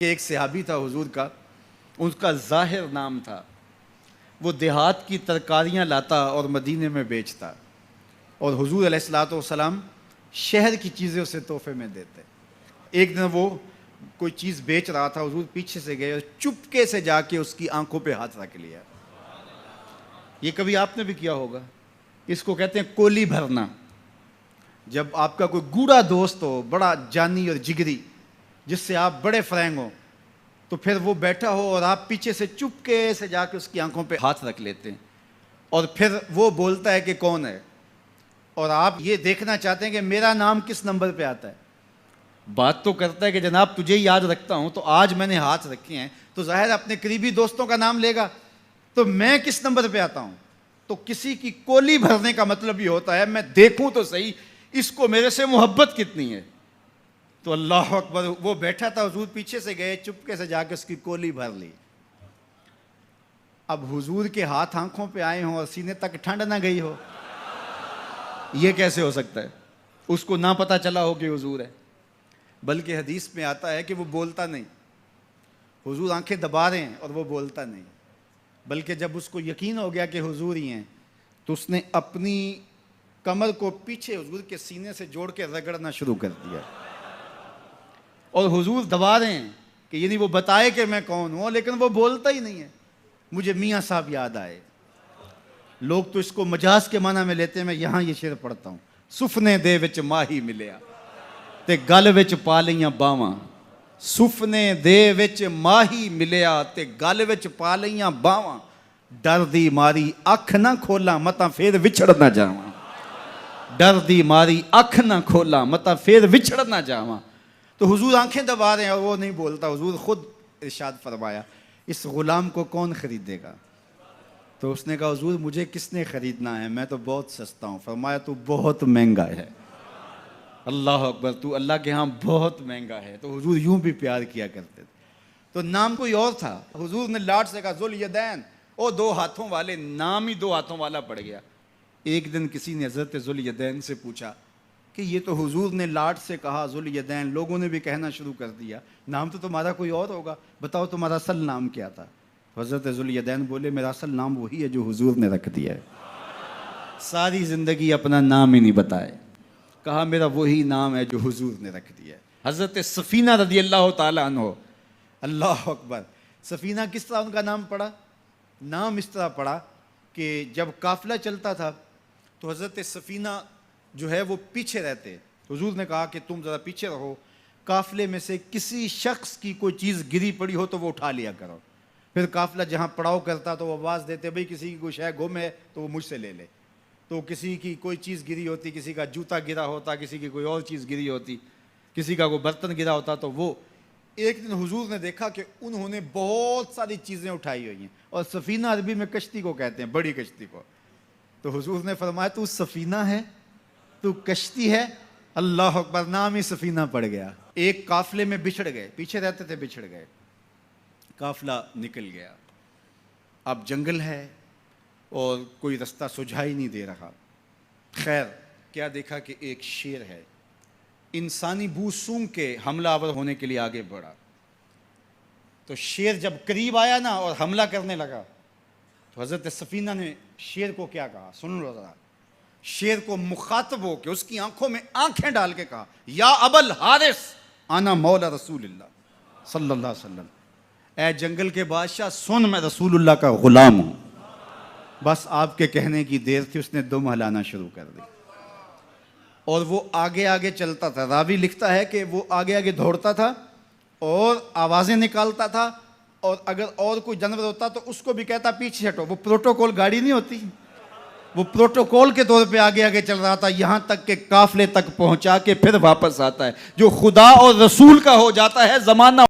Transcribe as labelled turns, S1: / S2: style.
S1: एक सहाबी था हुजूर का, उसका ज़ाहिर नाम था। वो देहात की तरकारियाँ लाता और मदीने में बेचता, और हुजूर अलैहिस्सलाम शहर की चीज़ें उसे तोहफे में देते। एक दिन वो कोई चीज़ बेच रहा था, हुजूर पीछे से गए और चुपके से जाके उसकी आंखों पे हाथ रख लिया। ये कभी आपने भी किया होगा। इसको कहते हैं कोली भरना। जब आपका कोई गूढ़ा दोस्त हो, बड़ा जानी और जिगरी, जिससे आप बड़े फ्रैंक हो, तो फिर वो बैठा हो और आप पीछे से चुपके से जाके उसकी आंखों पे हाथ रख लेते हैं, और फिर वो बोलता है कि कौन है, और आप ये देखना चाहते हैं कि मेरा नाम किस नंबर पे आता है। बात तो करता है कि जनाब तुझे याद रखता हूं, तो आज मैंने हाथ रखे हैं, तो जाहिर अपने करीबी दोस्तों का नाम लेगा, तो मैं किस नंबर पे आता हूं। तो किसी की कोली भरने का मतलब ये होता है, मैं देखूं तो सही इसको मेरे से मोहब्बत कितनी है। तो अल्लाह अकबर, वो बैठा था, हुजूर पीछे से गए, चुपके से जाके उसकी कोली भर ली। अब हुजूर के हाथ आंखों पे आए हों और सीने तक ठंड ना गई हो, ये कैसे हो सकता है। उसको ना पता चला हो कि हुजूर है। बल्कि हदीस में आता है कि वो बोलता नहीं, हुजूर आंखें दबा रहे हैं और वो बोलता नहीं। बल्कि जब उसको यकीन हो गया कि हुजूर ही हैं, तो उसने अपनी कमर को पीछे हुजूर के सीने से जोड़ के रगड़ना शुरू कर दिया, और हुजूर दबा रहे हैं कि यानी वो बताए कि मैं कौन हूं, लेकिन वो बोलता ही नहीं है। मुझे मियाँ साहब याद आए। लोग तो इसको मजाज के माना में लेते हैं, मैं यहां ये शेर पढ़ता हूं। सुफने दे विच माही मिलिया ते गल विच पा लईयां बावां। सुफने दे विच माही मिलिया ते गल विच पा लईयां बावां। डर दी मारी अख ना खोला मता फिर विछड़ ना जावां। डर दी मारी अख ना खोला मता फिर विछड़ ना जावां। तो हुजूर आंखें दबा रहे हैं और वो नहीं बोलता। हुजूर खुद इरशाद फरमाया, इस गुलाम को कौन खरीदेगा। तो उसने कहा, हुजूर मुझे किसने खरीदना है, मैं तो बहुत सस्ता हूँ। फरमाया, तू बहुत महंगा है। अल्लाह अकबर, तू अल्लाह के यहाँ बहुत महंगा है। तो हुजूर यूं भी प्यार किया करते थे। तो नाम कोई और था। हुजूर ने लाड से कहा, जुल यदैन, ओ दो हाथों वाले। नाम ही दो हाथों वाला पड़ गया। एक दिन किसी ने हज़रत जुल यदैन से पूछा कि ये तो हुजूर ने लाड से कहा जुल यदैन, लोगों ने भी कहना शुरू कर दिया, नाम तो तुम्हारा कोई और होगा, बताओ तुम्हारा असल नाम क्या था। हज़रत जुल यदैन बोले, मेरा असल नाम वही है जो हुजूर ने रख दिया है। सारी ज़िंदगी अपना नाम ही नहीं बताए, कहा मेरा वही नाम है जो हुजूर ने रख दिया है। हज़रत सफ़ीना रज़ी अल्लाह ताला अन्हो, अल्लाह अकबर। सफ़ीना किस तरह उनका नाम पड़ा। नाम इस तरह पड़ा कि जब काफ़िला चलता था तो हज़रत सफ़ीना जो है वो पीछे रहते। हुजूर ने कहा कि तुम ज़रा पीछे रहो, काफ़िले में से किसी शख्स की कोई चीज़ गिरी पड़ी हो तो वो उठा लिया करो। फिर काफ़िला जहाँ पड़ाव करता तो वो आवाज़ देते, भाई किसी की कोई शय गुम है तो वो मुझसे ले ले। तो किसी की कोई चीज़ गिरी होती, किसी का जूता गिरा होता, किसी की कोई और चीज़ गिरी होती, किसी का कोई बर्तन गिरा होता। तो वो एक दिन हुजूर ने देखा कि उन्होंने बहुत सारी चीज़ें उठाई हुई हैं, और सफ़ीना अरबी में कश्ती को कहते हैं, बड़ी कश्ती को। तो हुजूर ने फरमाया, तू सफ़ीना है, तू कश्ती है। अल्लाह अकबर, नाम ही सफ़ीना पड़ गया। एक काफिले में बिछड़ गए, पीछे रहते थे, बिछड़ गए, काफिला निकल गया। अब जंगल है और कोई रास्ता सुझाई नहीं दे रहा। खैर क्या देखा कि एक शेर है, इंसानी बू सूंघ के हमलावर होने के लिए आगे बढ़ा। तो शेर जब करीब आया ना और हमला करने लगा, तो हज़रत सफ़ीना ने शेर को क्या कहा, सुन लो ज़रा। शेर को मुखातब हो के उसकी आंखों में आंखें डाल के कहा, या अबल हारिस आना मौला रसूलुल्लाह सल्लल्लाहु अलैहि वसल्लम। ऐ जंगल के बादशाह सुन, मैं रसूलुल्लाह का गुलाम हूं। बस आपके कहने की देर थी, उसने दुम हिलाना शुरू कर दी और वो आगे आगे चलता था। रावी लिखता है कि वो आगे आगे दौड़ता था और आवाज़ें निकालता था, और अगर और कोई जानवर होता तो उसको भी कहता पीछे हटो। वो प्रोटोकॉल गाड़ी नहीं होती, वो प्रोटोकॉल के तौर पे आगे आगे चल रहा था, यहां तक के काफिले तक पहुंचा के फिर वापस आता है। जो खुदा और रसूल का हो जाता है, जमाना